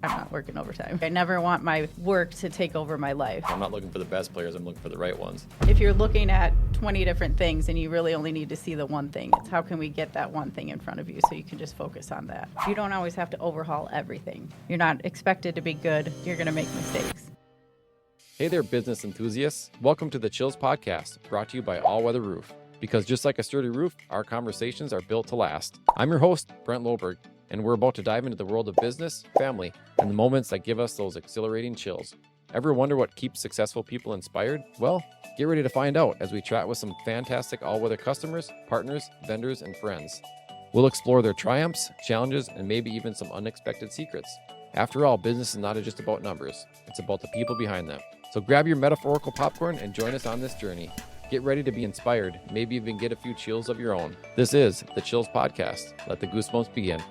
I'm not working overtime. I never want my work to take over my life. I'm not looking for the best players, I'm looking for the right ones. If you're looking at 20 different things and you really only need to see the one thing, it's how can we get that one thing in front of you so you can just focus on that. You don't always have to overhaul everything. You're not expected to be good. You're going to make mistakes. Hey there, business enthusiasts. Welcome to the Chills Podcast, brought to you by All Weather Roof. Because just like a sturdy roof, our conversations are built to last. I'm your host, Brent Loberg, and we're about to dive into the world of business, family, and the moments that give us those exhilarating chills. Ever wonder what keeps successful people inspired? Well, get ready to find out as we chat with some fantastic all-weather customers, partners, vendors, and friends. We'll explore their triumphs, challenges, and maybe even some unexpected secrets. After all, business is not just about numbers. It's about the people behind them. So grab your metaphorical popcorn and join us on this journey. Get ready to be inspired, maybe even get a few chills of your own. This is the Chills Podcast. Let the goosebumps begin.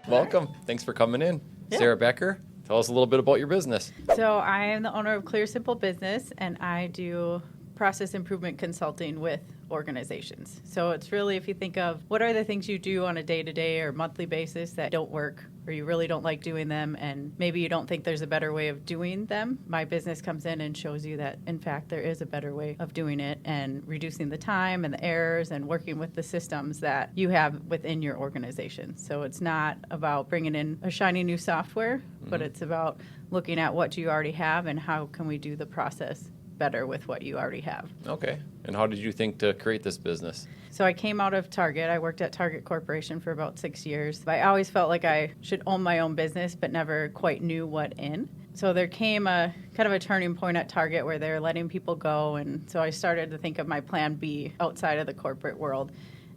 Welcome. Thanks for coming in. Yeah. Sarah Becker, tell us a little bit about your business. So I am the owner of Clear Simple Business, and I do process improvement consulting with organizations. So it's really, if you think of what are the things you do on a day-to-day or monthly basis that don't work, or you really don't like doing them, and maybe you don't think there's a better way of doing them, my business comes in and shows you that, in fact, there is a better way of doing it and reducing the time and the errors and working with the systems that you have within your organization. So it's not about bringing in a shiny new software, but it's about looking at what you already have and how can we do the process better with what you already have. Okay. And how did you think to create this business? So I came out of Target. I worked at Target Corporation for about 6 years. I always felt like I should own my own business, but never quite knew what in. So there came a kind of a turning point at Target where they were letting people go. And so I started to think of my plan B outside of the corporate world.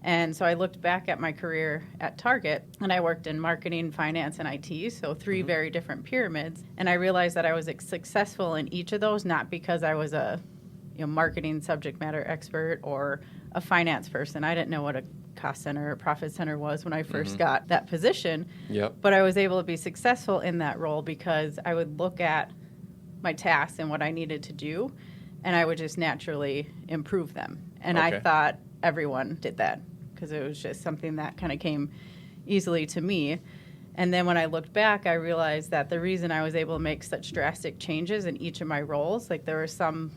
And so I looked back at my career at Target, and I worked in marketing, finance, and IT, so three very different pyramids. And I realized that I was successful in each of those, not because I was a marketing subject matter expert or a finance person. I didn't know what a cost center or profit center was when I first got that position. Yep. But I was able to be successful in that role because I would look at my tasks and what I needed to do, and I would just naturally improve them. And Okay. I thought everyone did that, because it was just something that kind of came easily to me. And then when I looked back, I realized that the reason I was able to make such drastic changes in each of my roles, like there were some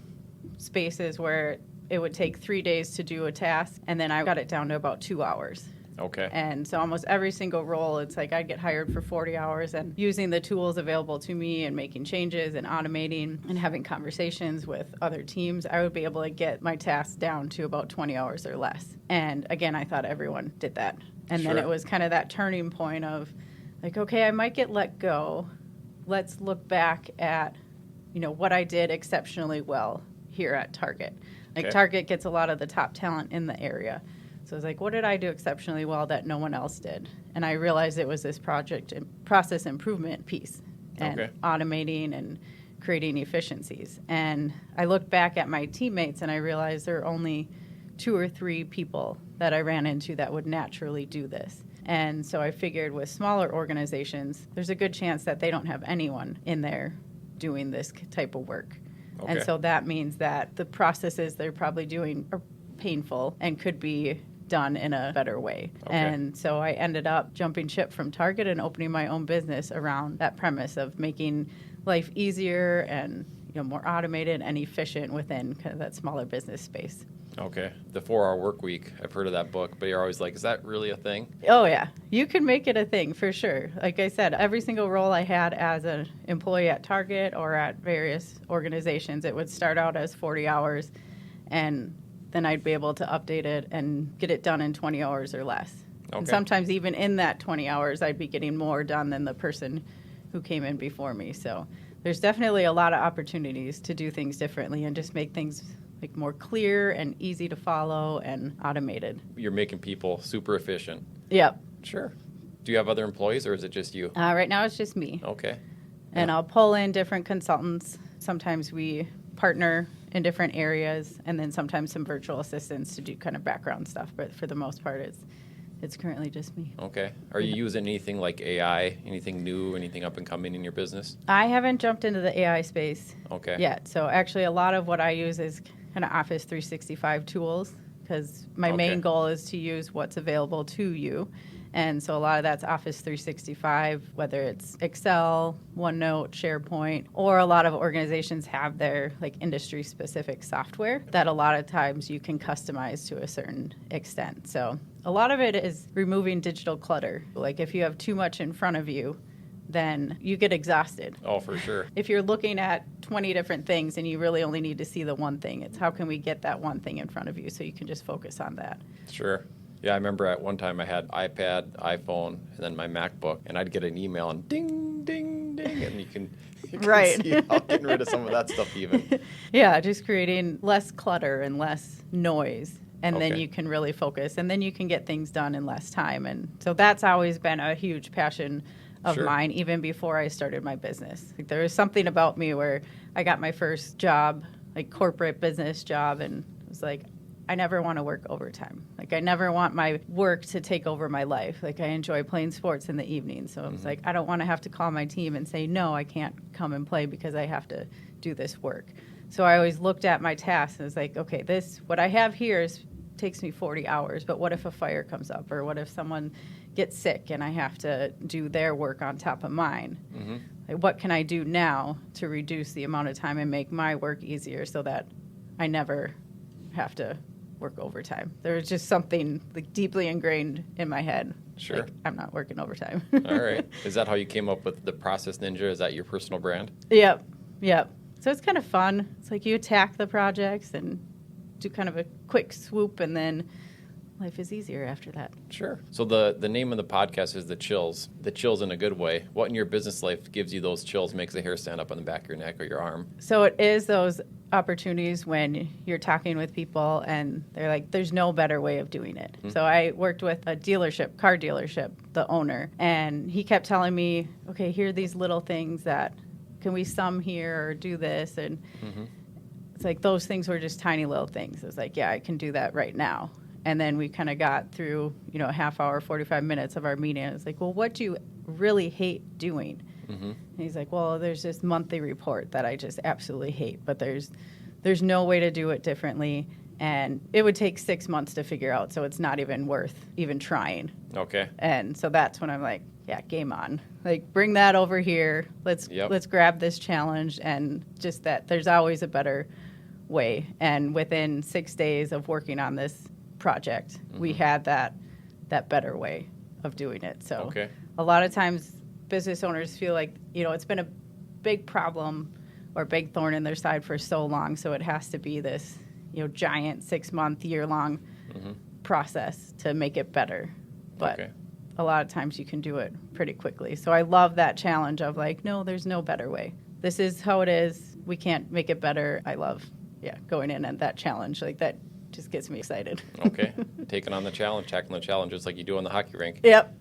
spaces where it would take 3 days to do a task, and then I got it down to about 2 hours. Okay. And so almost every single role, it's like I'd get hired for 40 hours, and using the tools available to me and making changes and automating and having conversations with other teams, I would be able to get my tasks down to about 20 hours or less. And again, I thought everyone did that. And then Sure. it was kind of that turning point of like, okay, I might get let go. Let's look back at, what I did exceptionally well here at Target. Like Okay. Target gets a lot of the top talent in the area. So I was like, what did I do exceptionally well that no one else did? And I realized it was this process improvement piece and Okay. automating and creating efficiencies. And I looked back at my teammates and I realized there are only 2 or 3 people that I ran into that would naturally do this. And so I figured with smaller organizations, there's a good chance that they don't have anyone in there doing this type of work. Okay. And so that means that the processes they're probably doing are painful and could be done in a better way. Okay. And so I ended up jumping ship from Target and opening my own business around that premise of making life easier and more automated and efficient within kind of that smaller business space. Okay. The 4-hour work week. I've heard of that book, but you're always like, is that really a thing? Oh, yeah. You can make it a thing for sure. Like I said, every single role I had as an employee at Target or at various organizations, it would start out as 40 hours, and then I'd be able to update it and get it done in 20 hours or less. Okay. And sometimes even in that 20 hours, I'd be getting more done than the person who came in before me. So there's definitely a lot of opportunities to do things differently and just make things like more clear and easy to follow and automated. You're making people super efficient. Yep. Sure. Do you have other employees or is it just you? Right now it's just me. Okay. And I'll pull in different consultants. Sometimes we partner in different areas, and then sometimes some virtual assistants to do kind of background stuff. But for the most part, it's currently just me. Okay. Are you using anything like AI, anything new, anything up and coming in your business? I haven't jumped into the AI space Okay. yet. So actually a lot of what I use is kind of Office 365 tools, because my main goal is to use what's available to you And so a lot of that's Office 365, whether it's Excel, OneNote, SharePoint, or a lot of organizations have their like industry specific software that a lot of times you can customize to a certain extent. So a lot of it is removing digital clutter. Like if you have too much in front of you, then you get exhausted. Oh, for sure. If you're looking at 20 different things and you really only need to see the one thing, it's how can we get that one thing in front of you so you can just focus on that. Sure. Yeah, I remember at one time I had iPad, iPhone, and then my MacBook, and I'd get an email and ding, ding, ding, and you can Right. see how getting rid of some of that stuff even. Yeah, just creating less clutter and less noise. And then Okay. you can really focus, and then you can get things done in less time. And so that's always been a huge passion of Sure. mine, even before I started my business. Like, there was something about me where I got my first job, like corporate business job, and it was like, I never want to work overtime. Like, I never want my work to take over my life. Like, I enjoy playing sports in the evening. So it was like, I don't want to have to call my team and say, no, I can't come and play because I have to do this work. So I always looked at my tasks and was like, okay, what I have here takes me 40 hours, but what if a fire comes up, or what if someone gets sick and I have to do their work on top of mine? Mm-hmm. Like, what can I do now to reduce the amount of time and make my work easier so that I never have to work overtime? There was just something like deeply ingrained in my head. Sure. Like, I'm not working overtime. All right. Is that how you came up with the Process Ninja? Is that your personal brand? Yep. So it's kind of fun. It's like you attack the projects and do kind of a quick swoop, and then life is easier after that. Sure. So the name of the podcast is The Chills. The chills in a good way. What in your business life gives you those chills, makes the hair stand up on the back of your neck or your arm? So it is those opportunities when you're talking with people and they're like, there's no better way of doing it. Mm-hmm. So I worked with a car dealership, the owner, and he kept telling me, okay, here are these little things that, can we sum here or do this? And it's like those things were just tiny little things. It was like, yeah, I can do that right now. And then we kind of got through, a half hour, 45 minutes of our meeting. It was like, well, what do you really hate doing? Mm-hmm. And he's like, well, there's this monthly report that I just absolutely hate, but there's no way to do it differently. And it would take 6 months to figure out, so it's not even worth even trying. Okay. And so that's when I'm like, yeah, game on. Like, bring that over here. Let's grab this challenge, and just that there's always a better way. And within 6 days of working on this project, we had that better way of doing it. So a lot of times business owners feel like, it's been a big problem or big thorn in their side for so long, so it has to be this, giant 6-month, year-long process to make it better. But a lot of times you can do it pretty quickly. So I love that challenge of like, no, there's no better way. This is how it is. We can't make it better. I love, going in at that challenge. Like, that just gets me excited. Okay. Taking on the challenge, tackling the challenge, just like you do on the hockey rink. Yep.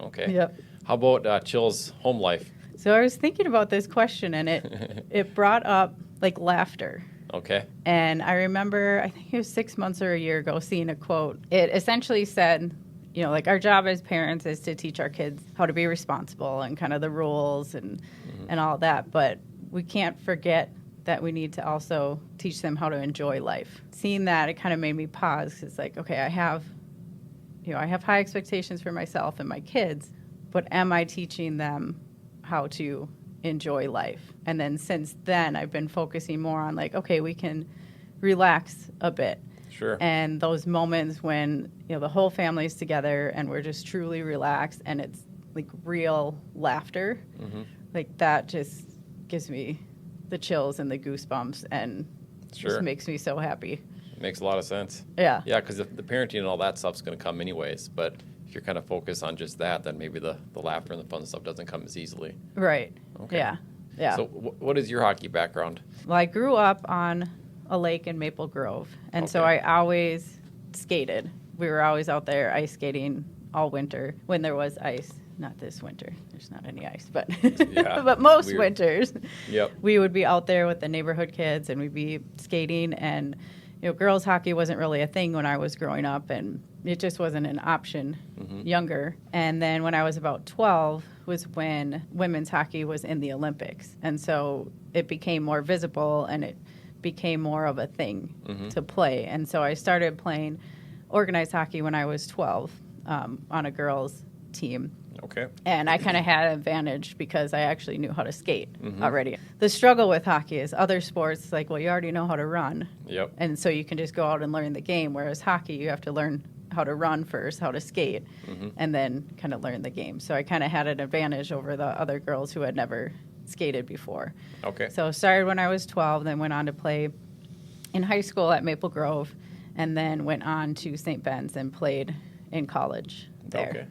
Okay. Yep. How about Chill's home life? So I was thinking about this question, and it brought up like laughter. Okay. And I remember, I think it was 6 months or a year ago, seeing a quote. It essentially said, like, our job as parents is to teach our kids how to be responsible and kind of the rules and all that. But we can't forget that we need to also teach them how to enjoy life. Seeing that, it kind of made me pause. It's like, okay, I have high expectations for myself and my kids, but am I teaching them how to enjoy life? And then since then, I've been focusing more on like, okay, we can relax a bit. Sure. And those moments when, the whole family's together and we're just truly relaxed and it's like real laughter, like that just gives me the chills and the goosebumps and just makes me so happy. It makes a lot of sense. Yeah. Yeah, because the parenting and all that stuff's going to come anyways, but if you're kind of focused on just that, then maybe the laughter and the fun stuff doesn't come as easily. Right. Okay. Yeah. So what is your hockey background? Well, I grew up on a lake in Maple Grove, and so I always skated. We were always out there ice skating all winter when there was ice. Not this winter. There's not any ice, but but most winters, we would be out there with the neighborhood kids, and we'd be skating. And girls hockey wasn't really a thing when I was growing up, and it just wasn't an option younger. And then when I was about 12 was when women's hockey was in the Olympics, and so it became more visible and it became more of a thing to play. And so I started playing organized hockey when I was 12 on a girls' team. Okay. And I kind of had an advantage because I actually knew how to skate already. The struggle with hockey is other sports, like, well, you already know how to run. Yep. And so you can just go out and learn the game. Whereas hockey, you have to learn how to run first, how to skate, and then kind of learn the game. So I kind of had an advantage over the other girls who had never skated before. Okay. So started when I was 12, then went on to play in high school at Maple Grove, and then went on to St. Ben's and played in college there. Okay.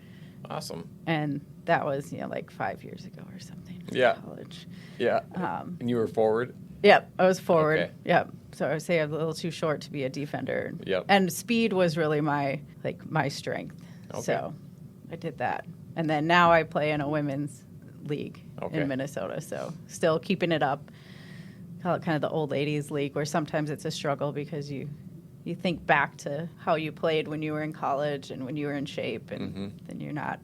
Awesome. And that was, like 5 years ago or something. Yeah. College. Yeah. And you were forward? Yep, I was forward. Okay. Yep. So I would say I'm a little too short to be a defender. Yep. And speed was really my strength. Okay. So I did that. And then now I play in a women's league Okay. in Minnesota. So still keeping it up. Call it kind of the old ladies league, where sometimes it's a struggle because you think back to how you played when you were in college and when you were in shape, and then you're not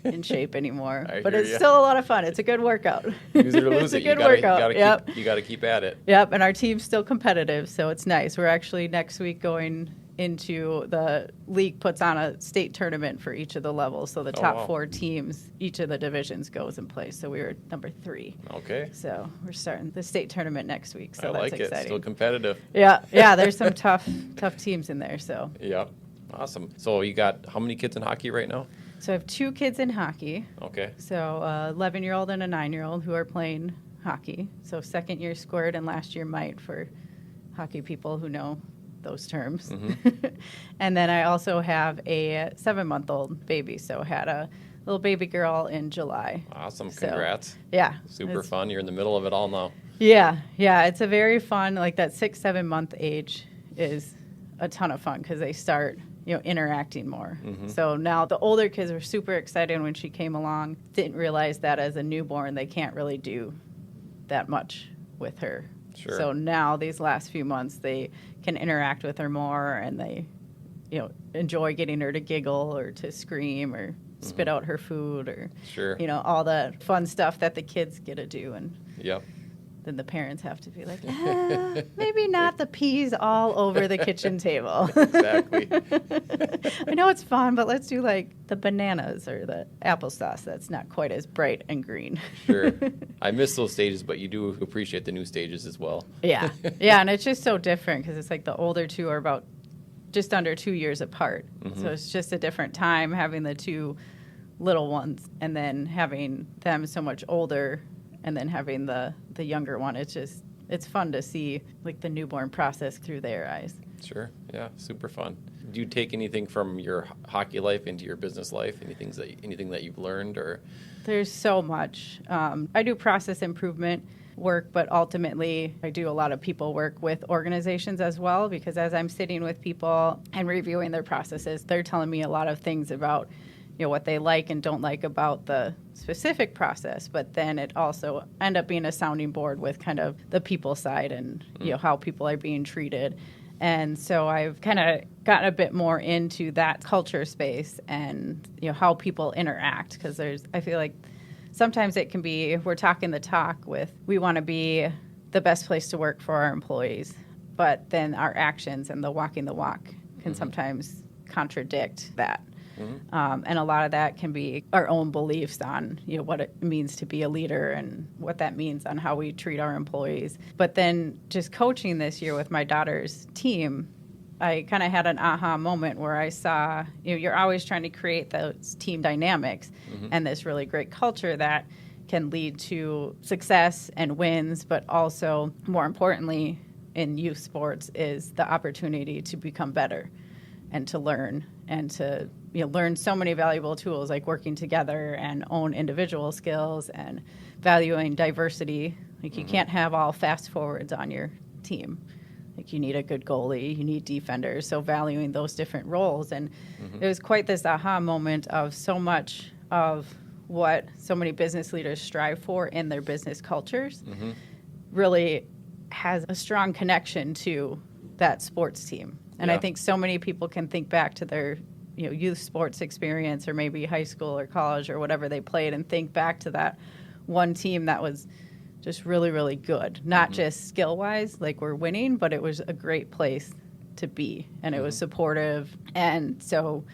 in shape anymore. But it's still a lot of fun. It's a good workout. Use it or lose It's a it. good workout. You got to keep at it. Yep, and our team's still competitive, so it's nice. We're actually next week going into the league puts on a state tournament for each of the levels. So the top 4 teams, each of the divisions goes and plays. So we were number 3. Okay. So we're starting the state tournament next week. So I that's like exciting. it. Still competitive. Yeah, there's some tough teams in there. So Yep. Awesome. So you got how many kids in hockey right now? I have 2 kids in hockey. Okay. So 11-year-old and a 9-year-old who are playing hockey. So second year squared and last year mite for hockey people who know those terms. And then I also have a 7-month-old baby. So had a little baby girl in July. Awesome. So, Congrats. Yeah. Super fun. You're in the middle of it all now. Yeah. It's a very fun, like that 6-7 month age is a ton of fun because they start, interacting more. So now the older kids were super excited when she came along. Didn't realize that as a newborn, they can't really do that much with her. Sure. So now these last few months, they can interact with her more, and they, enjoy getting her to giggle or to scream or spit out her food or, Sure. All the fun stuff that the kids get to do. And Yep. then the parents have to be like, maybe not the peas all over the kitchen table. Exactly. I know it's fun, but let's do like the bananas or the applesauce that's not quite as bright and green. Sure. I miss those stages, but you do appreciate the new stages as well. Yeah, and it's just so different because it's like the older 2 are about just under 2 years apart. So it's just a different time having the 2 little ones and then having them so much older and then having the younger one. It's fun to see like the newborn process through their eyes. Sure. Yeah. Super fun. Do you take anything from your hockey life into your business life? Anything that you've learned or? There's so much. I do process improvement work, but ultimately I do a lot of people work with organizations as well, because as I'm sitting with people and reviewing their processes, they're telling me a lot of things about what they like and don't like about the specific process, but then it also end up being a sounding board with kind of the people side and how people are being treated. And so I've kind of gotten a bit more into that culture space and how people interact, because I feel like sometimes it can be, we're talking the talk with, we want to be the best place to work for our employees, but then our actions and the walking the walk can sometimes contradict that. And a lot of that can be our own beliefs on what it means to be a leader and what that means on how we treat our employees. But then just coaching this year with my daughter's team, I kind of had an aha moment where I saw, you're always trying to create those team dynamics and this really great culture that can lead to success and wins, but also, more importantly, in youth sports is the opportunity to become better and to learn and to learn so many valuable tools like working together and own individual skills and valuing diversity. Like you can't have all fast forwards on your team. Like you need a good goalie, you need defenders. So valuing those different roles. And it was quite this aha moment of so much of what so many business leaders strive for in their business cultures really has a strong connection to that sports team. And I think so many people can think back to their youth sports experience or maybe high school or college or whatever they played and think back to that one team that was just really, really good. Not just skill-wise, like we're winning, but it was a great place to be. And it was supportive. And so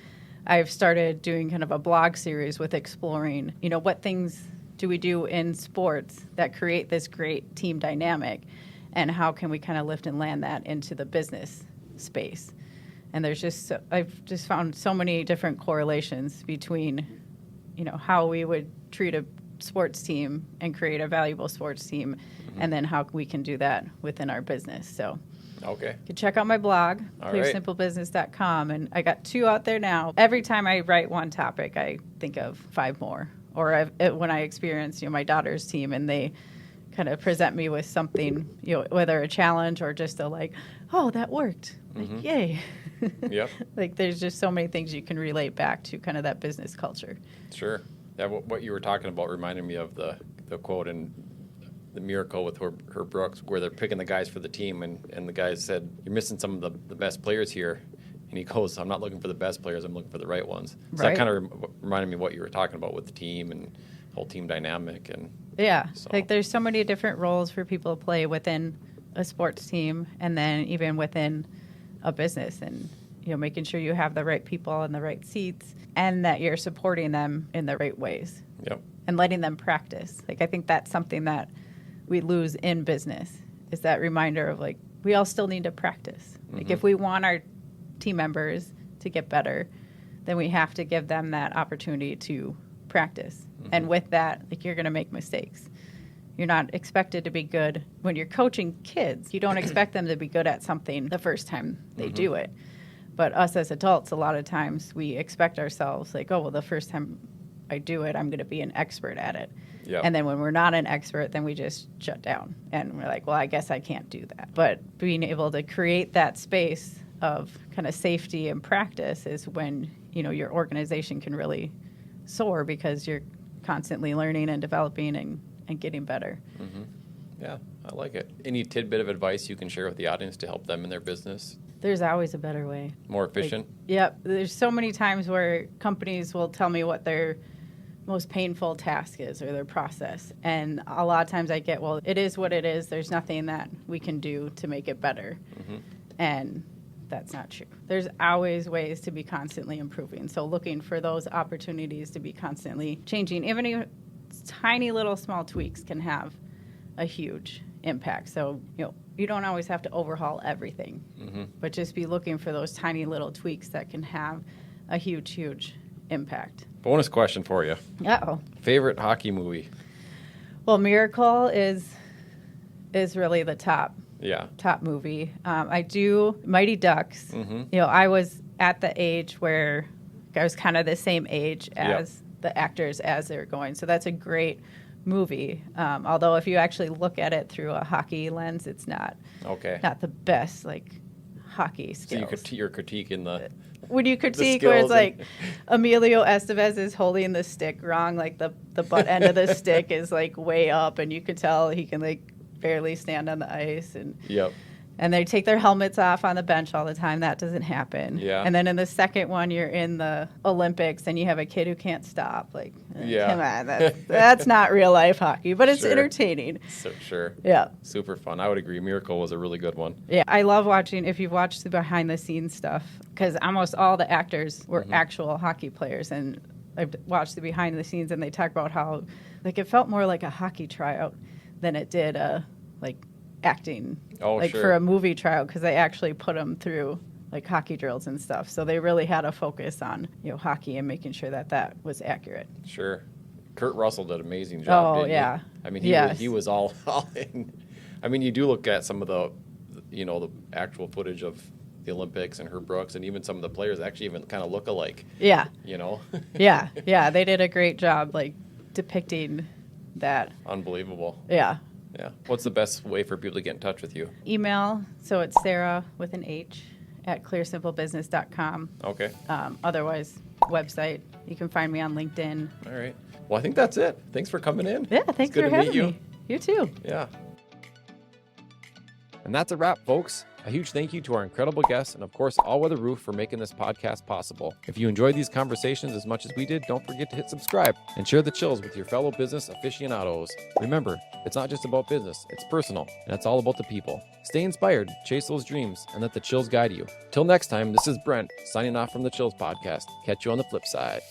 I've started doing kind of a blog series with exploring, what things do we do in sports that create this great team dynamic, and how can we kind of lift and land that into the business space. And I've just found so many different correlations between, how we would treat a sports team and create a valuable sports team, and then how we can do that within our business. So Okay. you can check out my blog, All right. clearsimplebusiness.com, and I got 2 out there now. Every time I write one topic, I think of 5 more. Or when I experience, my daughter's team, and they kind of present me with something, whether a challenge or just oh, that worked. Like, yay. Yep. There's just so many things you can relate back to kind of that business culture. Sure. Yeah, what you were talking about reminded me of the quote in The Miracle with Herb Brooks, where they're picking the guys for the team, and the guys said, "You're missing some of the best players here." And he goes, "I'm not looking for the best players, I'm looking for the right ones." So Right. that kind of reminded me of what you were talking about with the team and whole team dynamic. And Yeah, so. there's so many different roles for people to play within a sports team, and then even within a business, and making sure you have the right people in the right seats, and that you're supporting them in the right ways. Yep. And letting them practice. I think that's something that we lose in business, is that reminder of we all still need to practice. If we want our team members to get better, then we have to give them that opportunity to practice. And with that, you're going to make mistakes. You're not expected to be good. When you're coaching kids, you don't expect them to be good at something the first time they do it. But us as adults, a lot of times we expect ourselves oh, well, the first time I do it, I'm going to be an expert at it. Yep. And then when we're not an expert, then we just shut down. And we're well, I guess I can't do that. But being able to create that space of kind of safety and practice is when, your organization can really soar, because you're constantly learning and developing and getting better. Yeah, I like it. Any tidbit of advice you can share with the audience to help them in their business? There's always a better way. More efficient? Yep. There's so many times where companies will tell me what their most painful task is, or their process. And a lot of times I get, well, it is what it is. There's nothing that we can do to make it better. And that's not true. There's always ways to be constantly improving. So looking for those opportunities to be constantly changing. Even tiny little small tweaks can have a huge impact. So, you don't always have to overhaul everything, but just be looking for those tiny little tweaks that can have a huge, huge impact. Bonus question for you. Uh-oh. Favorite hockey movie? Well, Miracle is really the top Yeah. movie. I do Mighty Ducks. I was at the age where I was kind of the same age as the actors as they're going. So that's a great movie. Although if you actually look at it through a hockey lens, it's not the best hockey skills. So you're critiquing the when you critique where it's Emilio Estevez is holding the stick wrong, the butt end of the stick is way up, and you could tell he can barely stand on the ice, and and they take their helmets off on the bench all the time. That doesn't happen. Yeah. And then in the second one, you're in the Olympics, and you have a kid who can't stop. Come on, that's not real life hockey, but it's entertaining. So, sure. Yeah. Super fun. I would agree. Miracle was a really good one. Yeah, I love watching, if you've watched the behind the scenes stuff, because almost all the actors were actual hockey players, and I've watched the behind the scenes, and they talk about how it felt more like a hockey tryout than it did acting for a movie tryout, because they actually put them through hockey drills and stuff. So they really had a focus on hockey and making sure that was accurate. Sure. Kurt Russell did an amazing job. Oh, yeah. He? I mean, he was all in. I mean, you do look at some of the actual footage of the Olympics and Herb Brooks, and even some of the players actually even kind of look alike. Yeah. Yeah, they did a great job depicting that. Unbelievable. Yeah. Yeah. What's the best way for people to get in touch with you? Email, so it's Sarah with an H at clearsimplebusiness.com. Okay. Otherwise, website. You can find me on LinkedIn. All right. Well, I think that's it. Thanks for coming in. Yeah, thanks good for to having meet you. me. You too. Yeah. And that's a wrap, folks. A huge thank you to our incredible guests and, of course, All Weather Roof for making this podcast possible. If you enjoyed these conversations as much as we did, don't forget to hit subscribe and share the chills with your fellow business aficionados. Remember, it's not just about business, it's personal, and it's all about the people. Stay inspired, chase those dreams, and let the chills guide you. Till next time, this is Brent, signing off from the Chills Podcast. Catch you on the flip side.